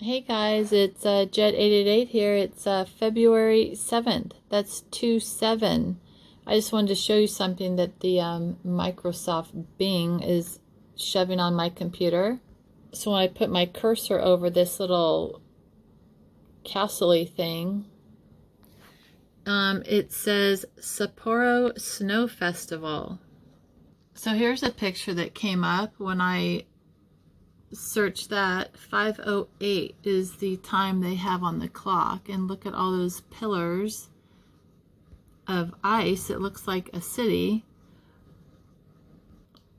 Hey guys, it's Jet888 here. It's February 7th. That's 2-7. I just wanted to show you something that the Microsoft Bing is shoving on my computer. So when I put my cursor over this little castle-y thing, it says Sapporo Snow Festival. So here's a picture that came up when I search that. 5:08 is the time they have on the clock, and look at all those pillars of ice. It looks like a city.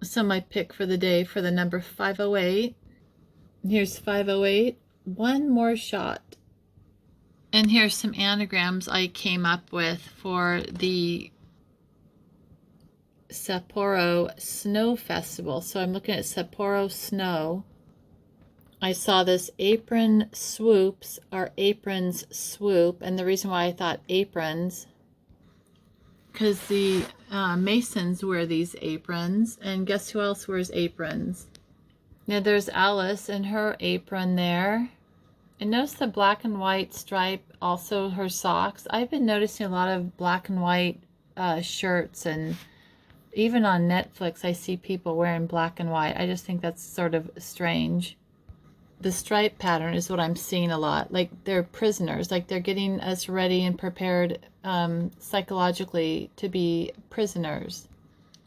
So my pick for the day for the number 5:08. Here's 5:08. One more shot. And here's some anagrams I came up with for the Sapporo Snow Festival. So I'm looking at Sapporo Snow. I saw this apron swoops are aprons swoop, and the reason why I thought aprons, because the Masons wear these aprons, and guess who else wears aprons? Now there's Alice and her apron there, and notice the black and white stripe, also her socks. I've been noticing a lot of black and white shirts, and even on Netflix I see people wearing black and white. I just think that's sort of strange. The stripe pattern is what I'm seeing a lot. Like they're prisoners, like they're getting us ready and prepared psychologically to be prisoners.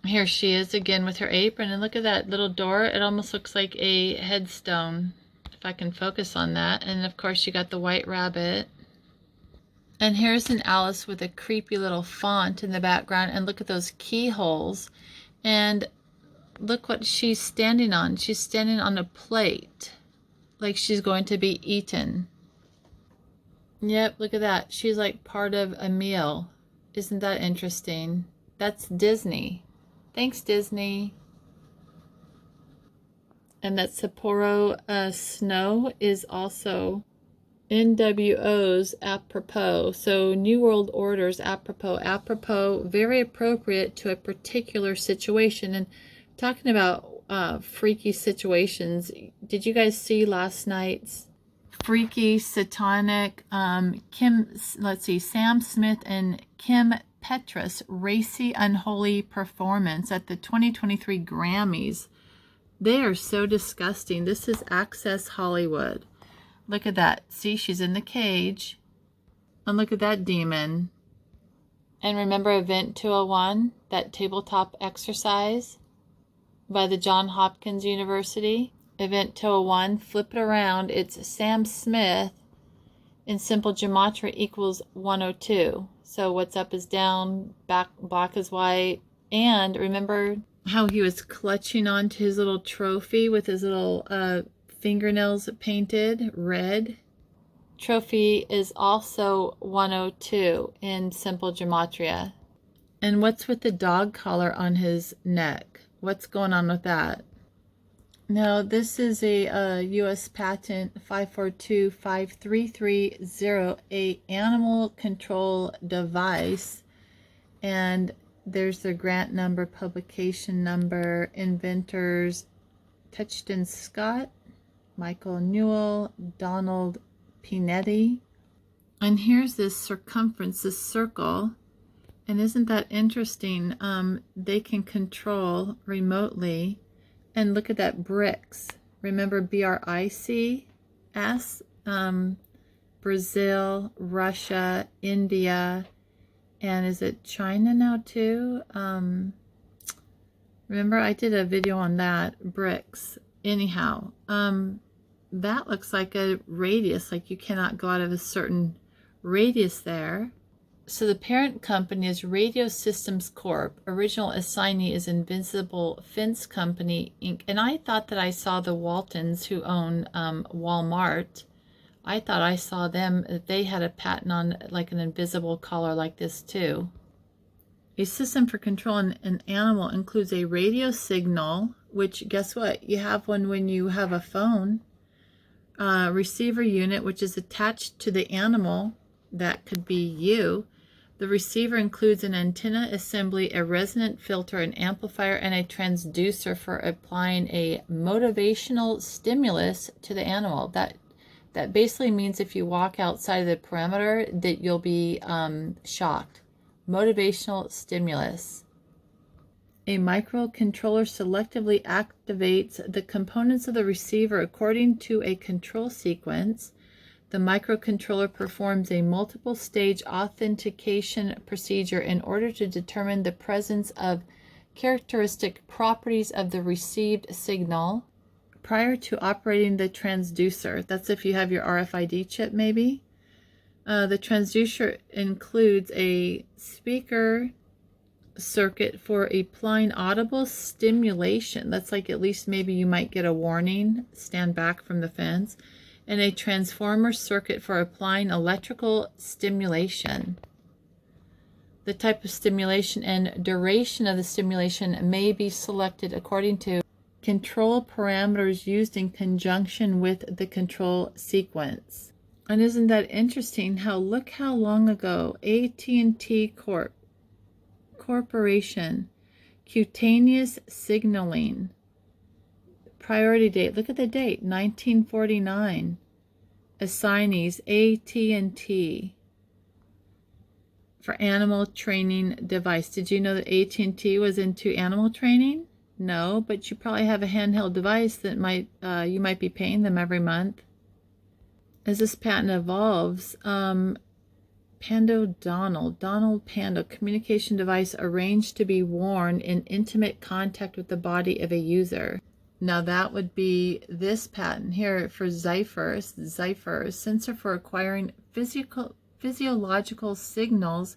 Here she is again with her apron, and look at that little door. It almost looks like a headstone, if I can focus on that. And of course you got the white rabbit. And here's an Alice with a creepy little font in the background, and look at those keyholes. And look what she's standing on. She's standing on a plate, like she's going to be eaten. Yep, look at that. She's like part of a meal. Isn't that interesting? That's Disney. Thanks, Disney. And that Sapporo Snow is also NWO's apropos. So New World Order's apropos. Apropos, very appropriate to a particular situation. And talking about freaky situations, did you guys see last night's freaky satanic Sam Smith and Kim Petras racy unholy performance at the 2023 Grammys? They are so disgusting. This is Access Hollywood. Look at that. See, she's in the cage. And look at that demon. And remember Event 201, that tabletop exercise by the Johns Hopkins University? Event 201, flip it around. It's Sam Smith in simple gematria equals 102. So what's up is down, black is white. And remember how he was clutching onto his little trophy with his little fingernails painted red? Trophy is also 102 in simple gematria. And what's with the dog collar on his neck? What's going on with that? Now, this is a U.S. patent 5425330, a animal control device. And there's the grant number, publication number, inventors, Touchton Scott, Michael Newell, Donald Pinetti. And here's this circumference, this circle. And isn't that interesting? They can control remotely. And look at that, BRICS. Remember BRICS? Brazil, Russia, India, and is it China now too? Remember I did a video on that, BRICS. Anyhow, that looks like a radius, like you cannot go out of a certain radius there. So the parent company is Radio Systems Corp. Original assignee is Invincible Fence Company, Inc. And I thought that I saw the Waltons, who own Walmart. I thought I saw them, that they had a patent on like an invisible collar like this too. A system for controlling an animal includes a radio signal, which guess what? You have one when you have a phone. Receiver unit, which is attached to the animal. That could be you. The receiver includes an antenna assembly, a resonant filter, an amplifier, and a transducer for applying a motivational stimulus to the animal. That That basically means if you walk outside of the perimeter that you'll be shocked. Motivational stimulus. A microcontroller selectively activates the components of the receiver according to a control sequence. The microcontroller performs a multiple stage authentication procedure in order to determine the presence of characteristic properties of the received signal prior to operating the transducer. That's if you have your RFID chip, maybe. The transducer includes a speaker circuit for applying audible stimulation. That's like at least maybe you might get a warning, stand back from the fence, and a transformer circuit for applying electrical stimulation. The type of stimulation and duration of the stimulation may be selected according to control parameters used in conjunction with the control sequence. And isn't that interesting how, look how long ago AT&T Corporation, cutaneous signaling, priority date, look at the date, 1949, assignees AT&T, for animal training device. Did you know that AT&T was into animal training? No, but you probably have a handheld device that might you might be paying them every month. As this patent evolves, Donald Pando, communication device arranged to be worn in intimate contact with the body of a user. Now that would be this patent here for Zyphyr, sensor for acquiring physiological signals,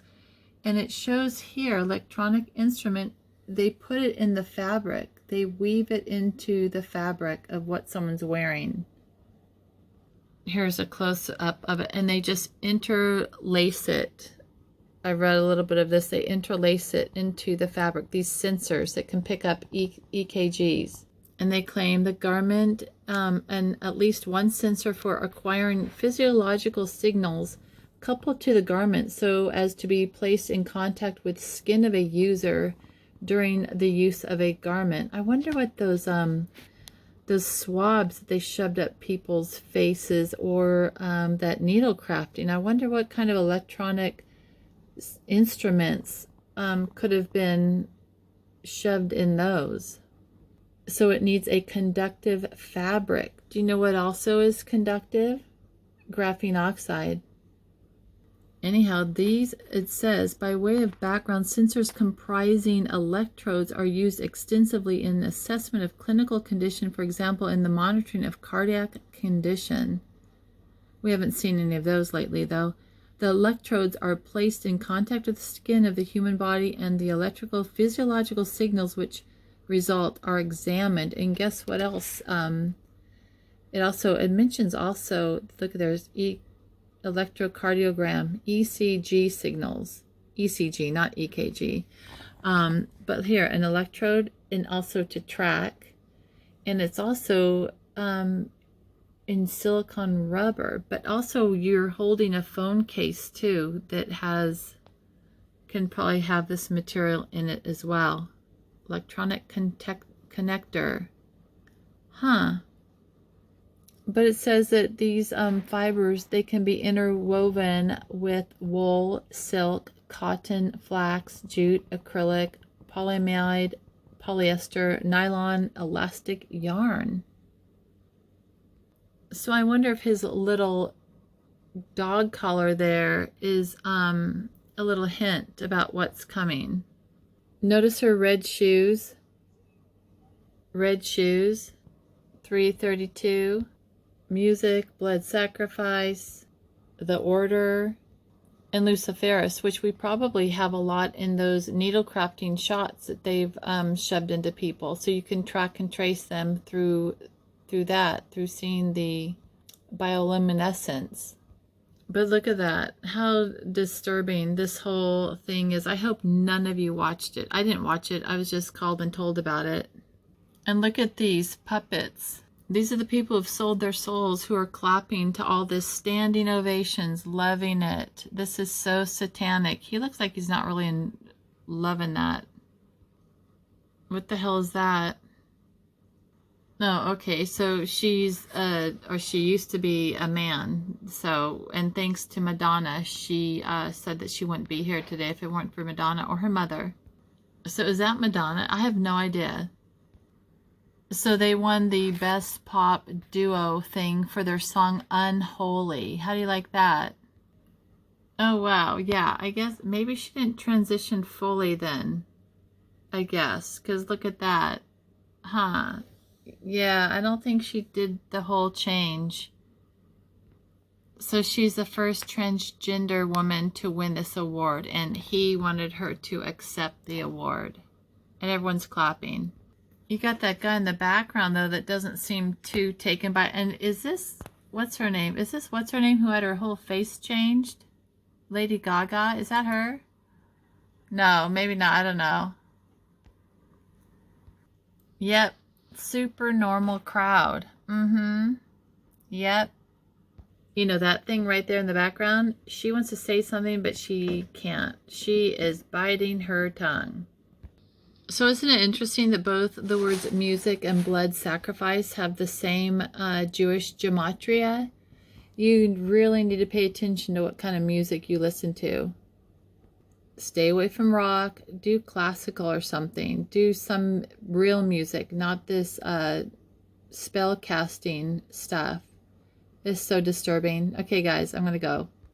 and it shows here electronic instrument. They put it in the fabric. They weave it into the fabric of what someone's wearing. Here's a close-up of it, and they just interlace it. I read a little bit of this. They interlace it into the fabric, these sensors that can pick up EKGs. And they claim the Garmin and at least one sensor for acquiring physiological signals coupled to the garment so as to be placed in contact with skin of a user during the use of a garment. I wonder what those swabs that they shoved up people's faces, or that needle crafting. I wonder what kind of electronic instruments could have been shoved in those. So it needs a conductive fabric. Do you know what also is conductive? Graphene oxide. Anyhow, these, it says, by way of background, sensors comprising electrodes are used extensively in assessment of clinical condition, for example, in the monitoring of cardiac condition. We haven't seen any of those lately, though. The electrodes are placed in contact with the skin of the human body, and the electrical physiological signals which result are examined. And guess what else? It mentions also, look, there's electrocardiogram, ECG signals, ECG, not EKG. But here, an electrode, and also to track, and it's also in silicone rubber, but also you're holding a phone case too that can probably have this material in it as well. Electronic connector. Huh. But it says that these fibers, they can be interwoven with wool, silk, cotton, flax, jute, acrylic, polyamide, polyester, nylon, elastic, yarn. So I wonder if his little dog collar there is a little hint about what's coming. Notice her red shoes. Red shoes. 332. Music, blood sacrifice, the order, and Luciferus, which we probably have a lot in those needle crafting shots that they've shoved into people. So you can track and trace them through seeing the bioluminescence. But look at that, how disturbing this whole thing is. I hope none of you watched it. I didn't watch it. I was just called and told about it. And look at these puppets. These are the people who've sold their souls, who are clapping to all this, standing ovations, loving it. This is so satanic. He looks like he's not really loving that. What the hell is that? No, okay, so she's or she used to be a man. So, and thanks to Madonna, she said that she wouldn't be here today if it weren't for Madonna or her mother. So is that Madonna? I have no idea. So they won the best pop duo thing for their song Unholy. How do you like that? Oh wow, yeah, I guess maybe she didn't transition fully then. I guess, because look at that. Huh. Yeah, I don't think she did the whole change. So she's the first transgender woman to win this award, and he wanted her to accept the award. And everyone's clapping. You got that guy in the background, though, that doesn't seem too taken by... And is this... What's her name? Is this what's her name who had her whole face changed? Lady Gaga? Is that her? No, maybe not. I don't know. Yep. Super normal crowd. Mm-hmm. Yep. You know, that thing right there in the background? She wants to say something, but she can't. She is biting her tongue. So isn't it interesting that both the words music and blood sacrifice have the same Jewish gematria? You really need to pay attention to what kind of music you listen to. Stay away from rock, do classical or something. Do some real music, not this spell casting stuff. It's so disturbing. Okay, guys, I'm going to go.